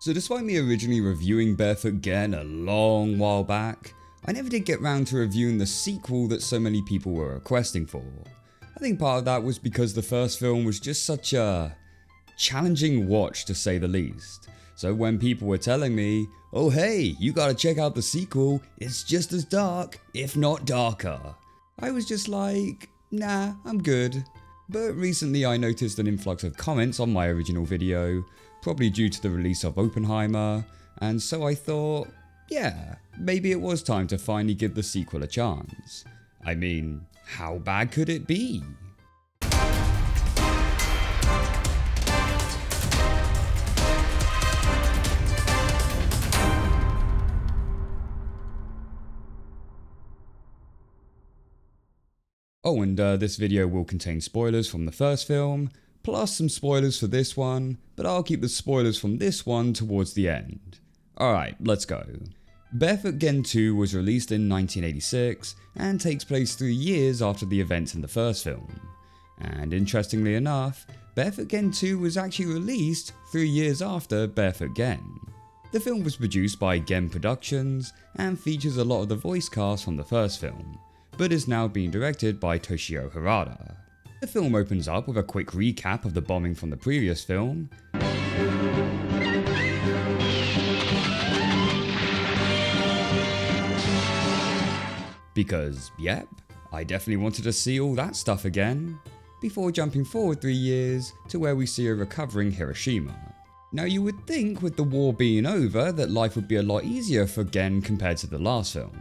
So despite me originally reviewing Barefoot Gen a long while back, I never did get round to reviewing the sequel that so many people were requesting for. I think part of that was because the first film was just such a challenging watch to say the least. So when people were telling me, oh hey, you gotta check out the sequel, it's just as dark, if not darker, I was just like, nah, I'm good. But recently I noticed an influx of comments on my original video, probably due to the release of Oppenheimer, and so I thought, yeah, maybe it was time to finally give the sequel a chance. I mean, how bad could it be? Oh, and this video will contain spoilers from the first film, plus some spoilers for this one, but I'll keep the spoilers from this one towards the end. Alright, let's go. Barefoot Gen 2 was released in 1986 and takes place 3 years after the events in the first film. And interestingly enough, Barefoot Gen 2 was actually released 3 years after Barefoot Gen. The film was produced by Gen Productions and features a lot of the voice cast from the first film, but is now being directed by Toshio Harada. The film opens up with a quick recap of the bombing from the previous film, because yep, I definitely wanted to see all that stuff again, before jumping forward 3 years to where we see a recovering Hiroshima. Now you would think with the war being over that life would be a lot easier for Gen compared to the last film.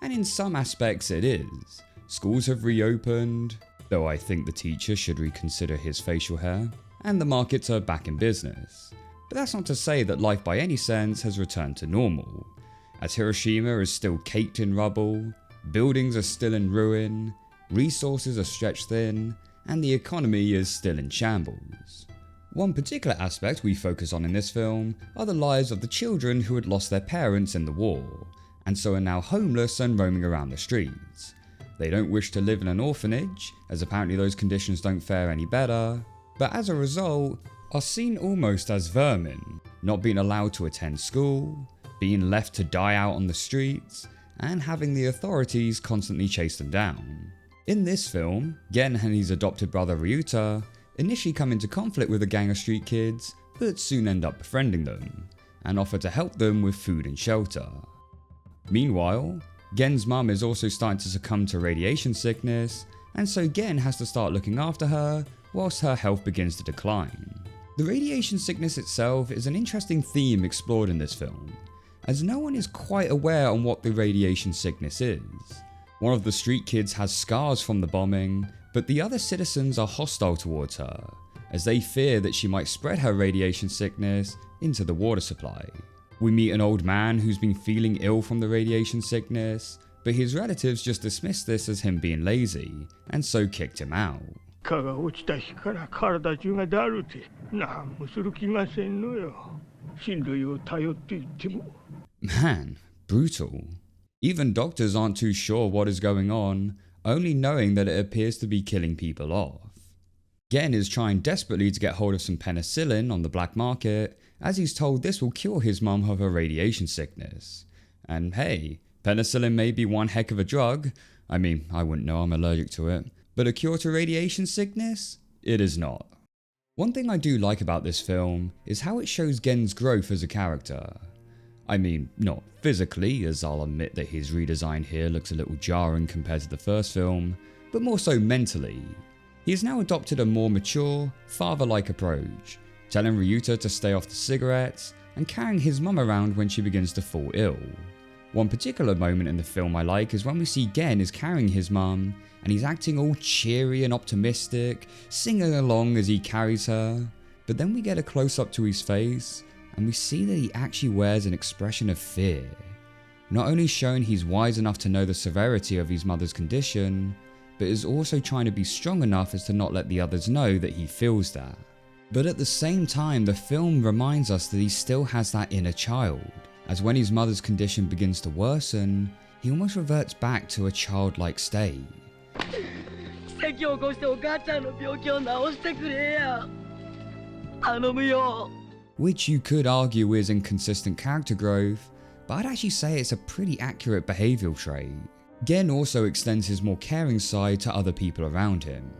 And in some aspects it is. Schools have reopened, though I think the teacher should reconsider his facial hair, and the markets are back in business. But that's not to say that life by any sense has returned to normal, as Hiroshima is still caked in rubble, buildings are still in ruin, resources are stretched thin, and the economy is still in shambles. One particular aspect we focus on in this film are the lives of the children who had lost their parents in the war, and so are now homeless and roaming around the streets. They don't wish to live in an orphanage, as apparently those conditions don't fare any better, but as a result, are seen almost as vermin, not being allowed to attend school, being left to die out on the streets, and having the authorities constantly chase them down. In this film, Gen and his adopted brother Ryuta initially come into conflict with a gang of street kids, but soon end up befriending them, and offer to help them with food and shelter. Meanwhile, Gen's mum is also starting to succumb to radiation sickness, and so Gen has to start looking after her whilst her health begins to decline. The radiation sickness itself is an interesting theme explored in this film, as no one is quite aware on what the radiation sickness is. One of the street kids has scars from the bombing, but the other citizens are hostile towards her, as they fear that she might spread her radiation sickness into the water supply. We meet an old man who's been feeling ill from the radiation sickness, but his relatives just dismissed this as him being lazy, and so kicked him out. Man, brutal. Even doctors aren't too sure what is going on, only knowing that it appears to be killing people off. Gen is trying desperately to get hold of some penicillin on the black market, as he's told this will cure his mum of her radiation sickness. And hey, penicillin may be one heck of a drug. I mean, I wouldn't know, I'm allergic to it. But a cure to radiation sickness? It is not. One thing I do like about this film is how it shows Gen's growth as a character. I mean, not physically, as I'll admit that his redesign here looks a little jarring compared to the first film, but more so mentally. He has now adopted a more mature, father-like approach, telling Ryuta to stay off the cigarettes, and carrying his mum around when she begins to fall ill. One particular moment in the film I like is when we see Gen is carrying his mum, and he's acting all cheery and optimistic, singing along as he carries her, but then we get a close-up to his face, and we see that he actually wears an expression of fear, not only showing he's wise enough to know the severity of his mother's condition, but is also trying to be strong enough as to not let the others know that he feels that. But at the same time, the film reminds us that he still has that inner child, as when his mother's condition begins to worsen, he almost reverts back to a childlike state. which you could argue is inconsistent character growth, but I'd actually say it's a pretty accurate behavioural trait. Gen also extends his more caring side to other people around him,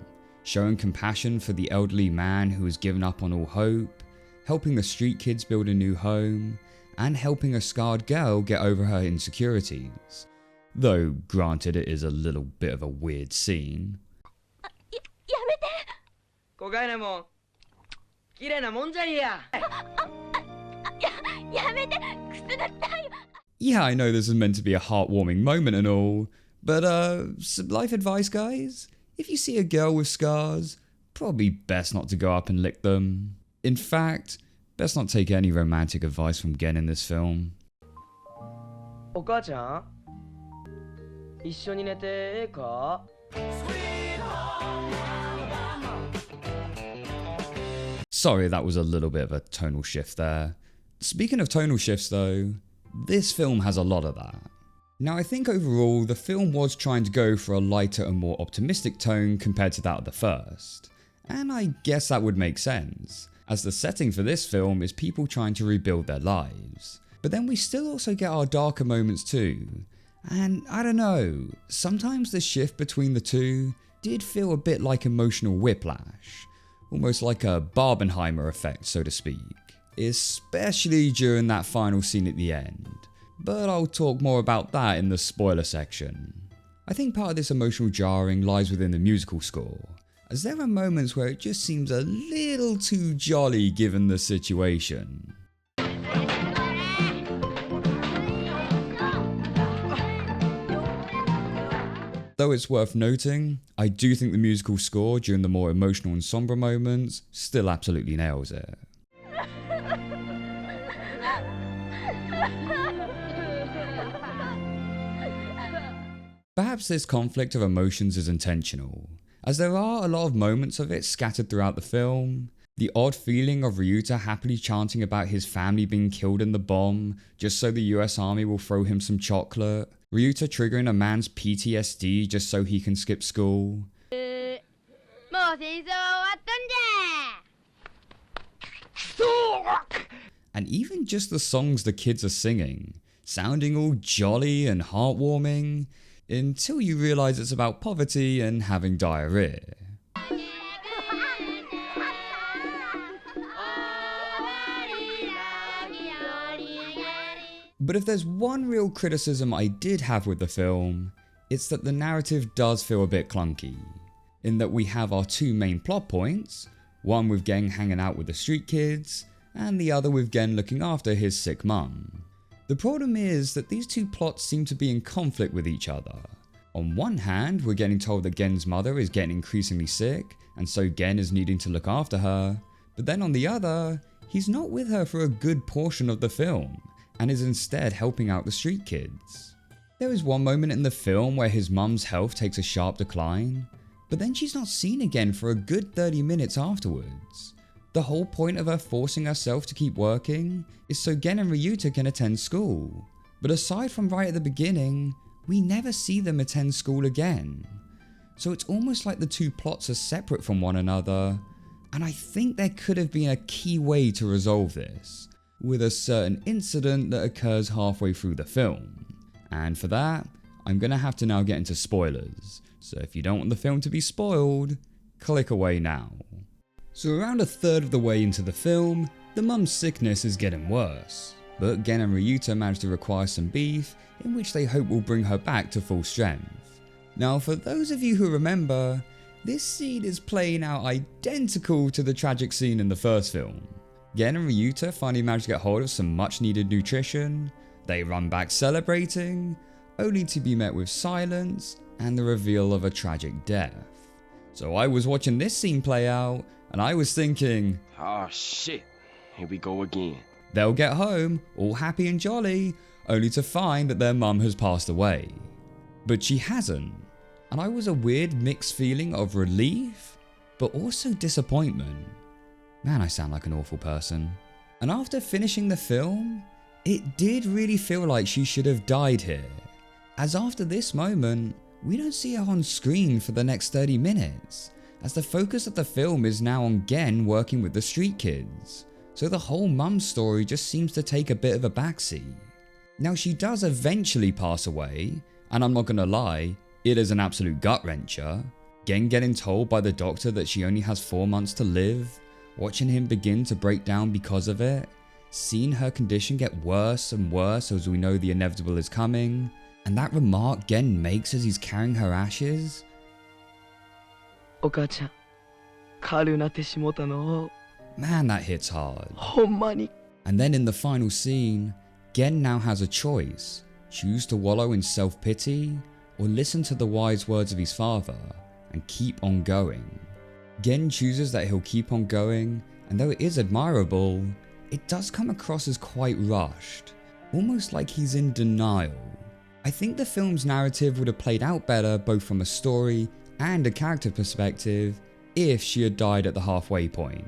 showing compassion for the elderly man who has given up on all hope, helping the street kids build a new home, and helping a scarred girl get over her insecurities. Though, granted, it is a little bit of a weird scene. Yeah, I know this is meant to be a heartwarming moment and all, but some life advice, guys? If you see a girl with scars, probably best not to go up and lick them. In fact, best not take any romantic advice from Gen in this film. Sorry, that was a little bit of a tonal shift there. Speaking of tonal shifts though, this film has a lot of that. Now I think overall the film was trying to go for a lighter and more optimistic tone compared to that of the first. And I guess that would make sense, as the setting for this film is people trying to rebuild their lives. But then we still also get our darker moments too. And I don't know, sometimes the shift between the two did feel a bit like emotional whiplash. Almost like a Barbenheimer effect, so to speak. Especially during that final scene at the end. But I'll talk more about that in the spoiler section. I think part of this emotional jarring lies within the musical score, as there are moments where it just seems a little too jolly given the situation. Though it's worth noting, I do think the musical score during the more emotional and somber moments still absolutely nails it. Perhaps this conflict of emotions is intentional, as there are a lot of moments of it scattered throughout the film. The odd feeling of Ryuta happily chanting about his family being killed in the bomb just so the US Army will throw him some chocolate. Ryuta triggering a man's PTSD just so he can skip school. And even just the songs the kids are singing, sounding all jolly and heartwarming, until you realise it's about poverty and having diarrhea. But if there's one real criticism I did have with the film, it's that the narrative does feel a bit clunky, in that we have our two main plot points, one with Gen hanging out with the street kids, and the other with Gen looking after his sick mum. The problem is that these two plots seem to be in conflict with each other. On one hand, we're getting told that Gen's mother is getting increasingly sick, and so Gen is needing to look after her, but then on the other, he's not with her for a good portion of the film, and is instead helping out the street kids. There is one moment in the film where his mum's health takes a sharp decline, but then she's not seen again for a good 30 minutes afterwards. The whole point of her forcing herself to keep working is so Gen and Ryuta can attend school, but aside from right at the beginning, we never see them attend school again. So it's almost like the two plots are separate from one another, and I think there could have been a key way to resolve this, with a certain incident that occurs halfway through the film. And for that, I'm gonna have to now get into spoilers, so if you don't want the film to be spoiled, click away now. So around a third of the way into the film, the mum's sickness is getting worse, but Gen and Ryuta manage to require some beef, in which they hope will bring her back to full strength. Now for those of you who remember, this scene is playing out identical to the tragic scene in the first film. Gen and Ryuta finally manage to get hold of some much needed nutrition, they run back celebrating, only to be met with silence and the reveal of a tragic death. So I was watching this scene play out, and I was thinking, oh shit, here we go again. They'll get home, all happy and jolly, only to find that their mum has passed away. But she hasn't, and I was a weird mixed feeling of relief, but also disappointment. Man, I sound like an awful person. And after finishing the film, it did really feel like she should have died here, as after this moment, we don't see her on screen for the next 30 minutes, as the focus of the film is now on Gen working with the street kids. so the whole mum story just seems to take a bit of a backseat. Now she does eventually pass away, and I'm not gonna lie, it is an absolute gut-wrencher. Gen getting told by the doctor that she only has 4 months to live, watching him begin to break down because of it, seeing her condition get worse and worse as we know the inevitable is coming, and that remark Gen makes as he's carrying her ashes. お母ちゃん、軽なってしもたの。 Man, that hits hard. ほんまに。 And then in the final scene, Gen now has a choice. Choose to wallow in self-pity, or listen to the wise words of his father, and keep on going. Gen chooses that he'll keep on going, and though it is admirable, it does come across as quite rushed, almost like he's in denial. I think the film's narrative would have played out better both from a story and a character perspective if she had died at the halfway point,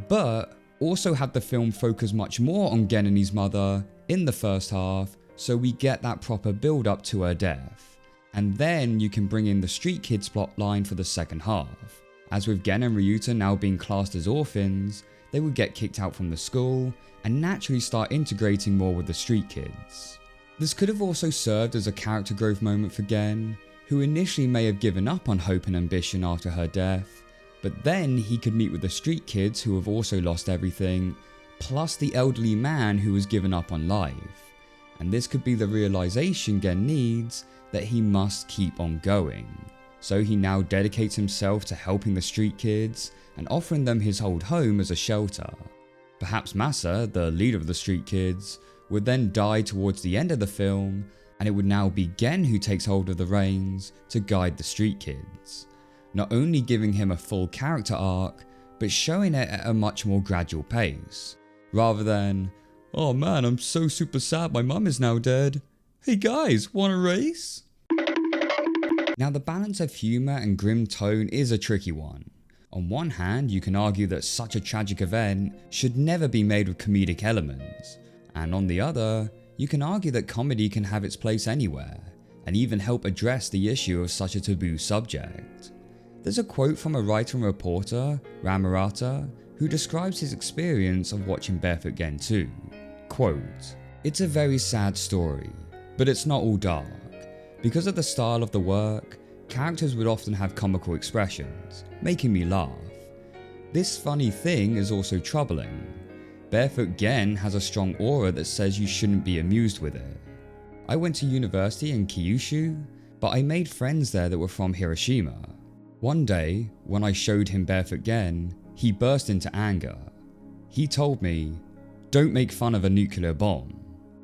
but also had the film focus much more on Gen and his mother in the first half, so we get that proper build up to her death, and then you can bring in the street kids plotline for the second half. As with Gen and Ryuta now being classed as orphans, they would get kicked out from the school and naturally start integrating more with the street kids. This could have also served as a character growth moment for Gen, who initially may have given up on hope and ambition after her death, but then he could meet with the street kids who have also lost everything, plus the elderly man who has given up on life, and this could be the realization Gen needs that he must keep on going. So he now dedicates himself to helping the street kids and offering them his old home as a shelter. Perhaps Masa, the leader of the street kids, would then die towards the end of the film, and it would now be Gen who takes hold of the reins to guide the street kids, not only giving him a full character arc, but showing it at a much more gradual pace, rather than, "Oh man, I'm so super sad my mum is now dead. Hey guys, want a race?" Now the balance of humour and grim tone is a tricky one. On one hand, you can argue that such a tragic event should never be made with comedic elements, and on the other, you can argue that comedy can have its place anywhere, and even help address the issue of such a taboo subject. There's a quote from a writer and reporter, Ramurata, who describes his experience of watching Barefoot Gen 2. Quote, "It's a very sad story, but it's not all dark. Because of the style of the work, characters would often have comical expressions, making me laugh. This funny thing is also troubling. Barefoot Gen has a strong aura that says you shouldn't be amused with it. I went to university in Kyushu, but I made friends there that were from Hiroshima. One day, when I showed him Barefoot Gen, he burst into anger. He told me, 'Don't make fun of a nuclear bomb.'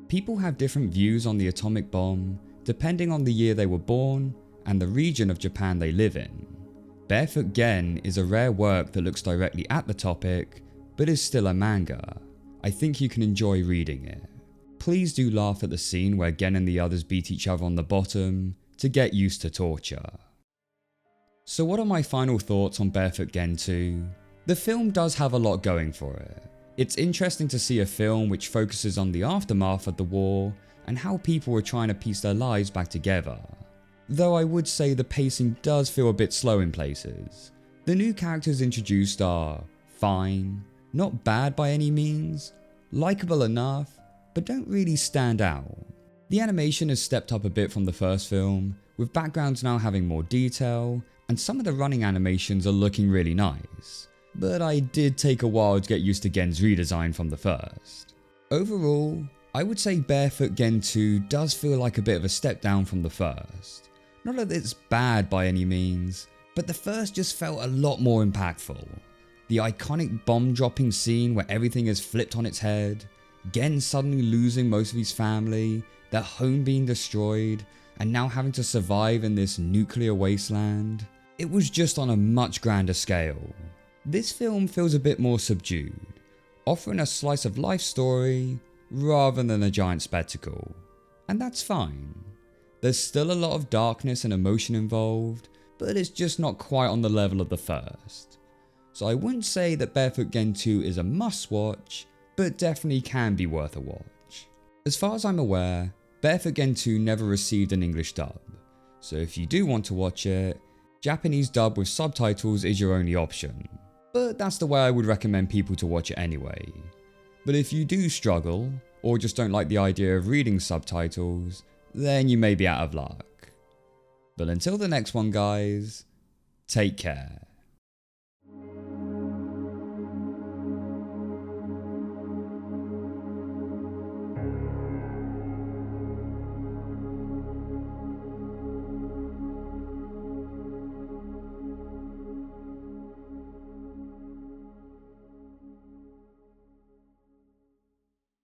People have different views on the atomic bomb, depending on the year they were born and the region of Japan they live in. Barefoot Gen is a rare work that looks directly at the topic, but is still a manga. I think you can enjoy reading it. Please do laugh at the scene where Gen and the others beat each other on the bottom to get used to torture." So what are my final thoughts on Barefoot Gen 2? The film does have a lot going for it. It's interesting to see a film which focuses on the aftermath of the war and how people were trying to piece their lives back together. Though I would say the pacing does feel a bit slow in places. The new characters introduced are fine, not bad by any means, likeable enough, but don't really stand out. The animation has stepped up a bit from the first film, with backgrounds now having more detail, and some of the running animations are looking really nice. But I did take a while to get used to Gen's redesign from the first. Overall, I would say Barefoot Gen 2 does feel like a bit of a step down from the first. Not that it's bad by any means, but the first just felt a lot more impactful. The iconic bomb dropping scene where everything is flipped on its head, Gen suddenly losing most of his family, their home being destroyed, and now having to survive in this nuclear wasteland. It was just on a much grander scale. This film feels a bit more subdued, offering a slice of life story rather than a giant spectacle. And that's fine. There's still a lot of darkness and emotion involved, but it's just not quite on the level of the first. So I wouldn't say that Barefoot Gen 2 is a must watch, but definitely can be worth a watch. As far as I'm aware, Barefoot Gen 2 never received an English dub, so if you do want to watch it, Japanese dub with subtitles is your only option. But that's the way I would recommend people to watch it anyway. But if you do struggle, or just don't like the idea of reading subtitles, then you may be out of luck. But until the next one guys, take care.